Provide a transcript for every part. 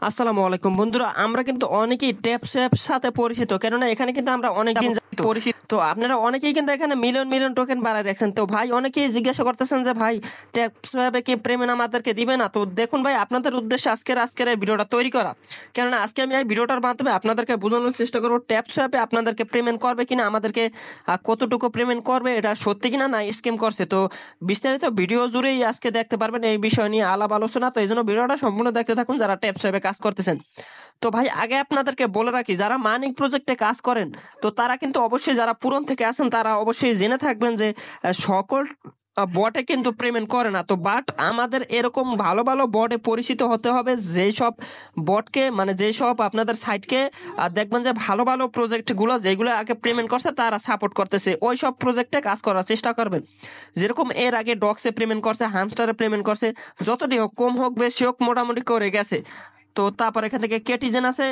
আসসালামু আলাইকুম বন্ধুরা, আমরা কিন্তু অনেকেই ট্যাপস অ্যাপ সাথে পরিচিত, কেননা এখানে কিন্তু আমরা অনেকদিন পরিচিত। তো আপনারা অনেকেই কিন্তু এখানে মিলিয়ন মিলিয়ন টোকেন বাড়ায় রাখছেন। তো ভাই অনেকেই জিজ্ঞাসা করতেছেন যে ভাই ট্যাপস অ্যাপে কি পেমেন্ট আমাদেরকে দিবে না? তো দেখুন ভাই, আপনাদের উদ্দেশ্যে আজকের এই ভিডিওটা তৈরি করা, কেননা আজকে আমি এই ভিডিওটার মাধ্যমে আপনাদেরকে বোঝানোর চেষ্টা করবো ট্যাপস অ্যাপে আপনাদেরকে পেমেন্ট করবে কিনা, আমাদেরকে কতটুকু পেমেন্ট করবে, এটা সত্যি কিনা না স্ক্যাম করছে। তো বিস্তারিত ভিডিও জুড়েই আজকে দেখতে পারবেন এই বিষয় নিয়ে আলাপ আলোচনা। তো এই জন্য ভিডিওটা সম্পূর্ণ দেখতে থাকুন যারা ট্যাপস অ্যাপে কাজ করতেছেন। তো ভাই আগে আপনাদেরকে বলে রাখি, যারা মানিং প্রজেক্টে কাজ করেন তো তারা কিন্তু অবশ্যই, যারা পুরন থেকে আছেন তারা অবশ্যই জেনে থাকবেন যে সকল বটে কিন্তু পেমেন্ট করে না। তো বাট আমাদের এরকম ভালো ভালো বটে পরিচিত হতে হবে, যেই সব বটকে মানে যেই সব আপনাদের সাইটকে দেখবেন যে ভালো ভালো প্রজেক্টগুলো যেগুলো আগে পেমেন্ট করছে তারা সাপোর্ট করতেছে, ওই সব প্রজেক্টে কাজ করার চেষ্টা করবেন। যেরকম এর আগে ডক্সে পেমেন্ট করছে, হামস্টারে পেমেন্ট করছে, যতটি হোক কম হোক বেশি হোক মোটামুটি করে গেছে। তো তারপর এখান থেকে কেটিজেন আছে,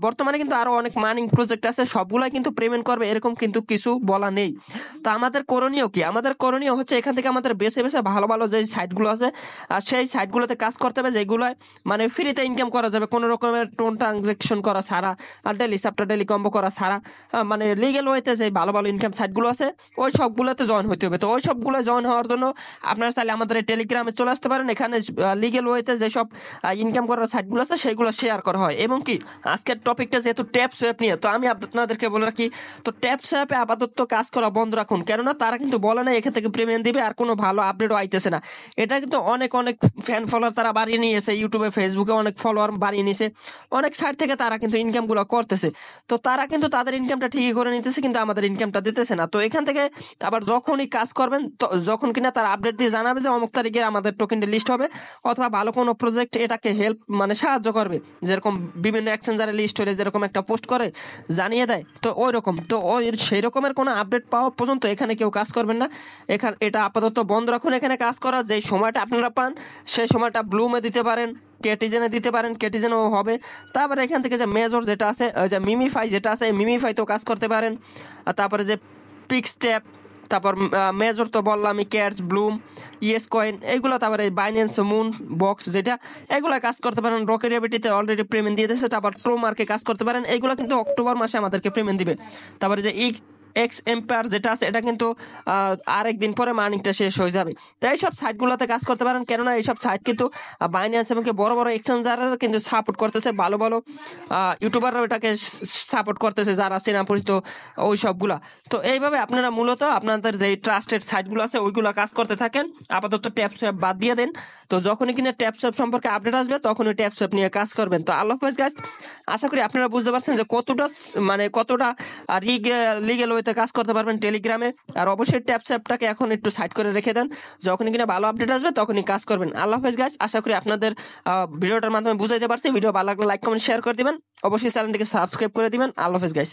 বর্তমানে কিন্তু আরো অনেক মাইনিং প্রজেক্ট আছে, সবগুলাই কিন্তু পেমেন্ট করবে এরকম কিন্তু কিছু বলা নেই। তো আমাদের করণীয় কি? আমাদের করণীয় হচ্ছে এখান থেকে আমাদের বেছে বেছে ভালো ভালো যে সাইটগুলো আছে সেই সাইটগুলোতে কাজ করতে হবে, যেগুলো মানে ফ্রিতে ইনকাম করা যাবে, কোনো রকমের টোন ট্রানজেকশন করা ছাড়া, আর ডেলি সাপ্টার ডেলি কম্বো করা ছাড়া, মানে লিগেল ওয়েতে যে ভালো ভালো ইনকাম সাইটগুলো আছে ওই সবগুলোতে জয়েন হতে হবে। তো ওই সবগুলো জয়েন হওয়ার জন্য আপনারা চাইলে আমাদের এই টেলিগ্রামে চলে আসতে পারেন। এখানে লিগেল ওয়েতে যেসব ইনকাম করার সাইটগুলো আছে সেগুলো শেয়ার করা হয়। এবং কি আজকের টপিকটা যেহেতু ট্যাপস অ্যাপ নিয়ে, তো আমি আপনাদেরকে বলে রাখি, তো ট্যাপস অ্যাপে আপাতত কাজ করা বন্ধ রাখুন, কেননা তারা কিন্তু বলে না এখান থেকে পেমেন্ট দিবে, আর কোনো ভালো আপডেটও আইতেছে না। এটা কিন্তু অনেক অনেক ফ্যান ফলোয়ার তারা বাড়িয়ে নিয়েছে, ইউটিউবে ফেসবুকে অনেক ফলোয়ার বাড়িয়ে নিয়েছে, অনেক সাইট থেকে তারা কিন্তু ইনকামগুলো করতেছে। তো তারা কিন্তু তাদের ইনকামটা ঠিকই করে নিতেছে, কিন্তু আমাদের ইনকামটা দিতেছে না। তো এখান থেকে আবার যখনই কাজ করবেন, যখন কিনা তারা আপডেট দিয়ে জানাবে যে অমুক তারিখে আমাদের টোকেনটা লিস্ট হবে, অথবা ভালো কোনো প্রজেক্ট এটাকে হেল্প মানে সাহায্য করবে, যেরকম বিভিন্ন এক্সচেঞ্জারে লিস্ট হলে যেরকম একটা পোস্ট করে জানিয়ে দেয়, তো ওই রকম, তো ওই সেই রকমের কোনো আপডেট পাওয়া পর্যন্ত এখানে কেউ কাজ করবেন না। এটা আপাতত বন্ধ রাখুন। এখানে কাজ করার যে সময়টা আপনারা পান সেই সময়টা ব্লুমে দিতে পারেন, কেটিজেনে দিতে পারেন, কেটিজেনও হবে। তারপরে এখান থেকে যে মেজর যেটা আছে, যে মিমিফাই যেটা আছে, মিমিফাইতেও কাজ করতে পারেন। আর তারপরে যে পিক্সটেপ, তারপর মেজর তো বললাম, ক্যাটস, ব্লুম, ইয়েস কয়েন, এগুলো, তারপরে বাইন্যান্স মুন বক্স যেটা, এগুলো কাজ করতে পারেন। রকেট রেবিটিতে অলরেডি পেমেন্ট দিয়ে দিয়েছে। তারপর ট্রোমার্কে কাজ করতে পারেন, এগুলো কিন্তু অক্টোবর মাসে আমাদেরকে পেমেন্ট দিবে। তারপরে যে এক্স এম্পায়ার যেটা আছে এটা কিন্তু আরেকদিন পরে মার্নিংটা শেষ হয়ে যাবে। তো এইসব সাইটগুলোতে কাজ করতে পারেন, কেননা এইসব সাইট কিন্তু বাইন্যান্স এবং বড় বড় এক্সচেঞ্জাররা কিন্তু সাপোর্ট করতেছে, ভালো ভালো ইউটিউবাররা এটাকে সাপোর্ট করতেছে, যারা চেনা পরিচিত ওই সবগুলা। তো এইভাবে আপনারা মূলত আপনাদের যে ট্রাস্টেড সাইটগুলো আছে ওইগুলো কাজ করতে থাকেন, আপাতত ট্যাপস অ্যাপ বাদ দিয়ে দেন। তো যখনই কিনা ট্যাপস অ্যাপ সম্পর্কে আপডেট আসবে তখনই ট্যাপস অ্যাপ নিয়ে কাজ করবেন। তো আল্লাহ হাফেজ গাইস, আশা করি আপনারা বুঝতে পারছেন যে কতটা লিগেল ওয়েতে কাজ করতে পারবেন টেলিগ্রামে। আর অবশ্যই ট্যাপস অ্যাপটাকে এখন একটু সাইড করে রেখে দেন, যখনই কিনা ভালো আপডেট আসবে তখনই কাজ করবেন। আল্লাহ হাফেজ গাইস, আশা করি আপনাদের ভিডিওটার মাধ্যমে বুঝাইতে পারছি। ভিডিও ভালো লাগলে লাইক কমেন্ট শেয়ার করে দিবেন, অবশ্যই চ্যানেলটিকে সাবস্ক্রাইব করে দিবেন। আল্লাহ হাফেজ গাইস।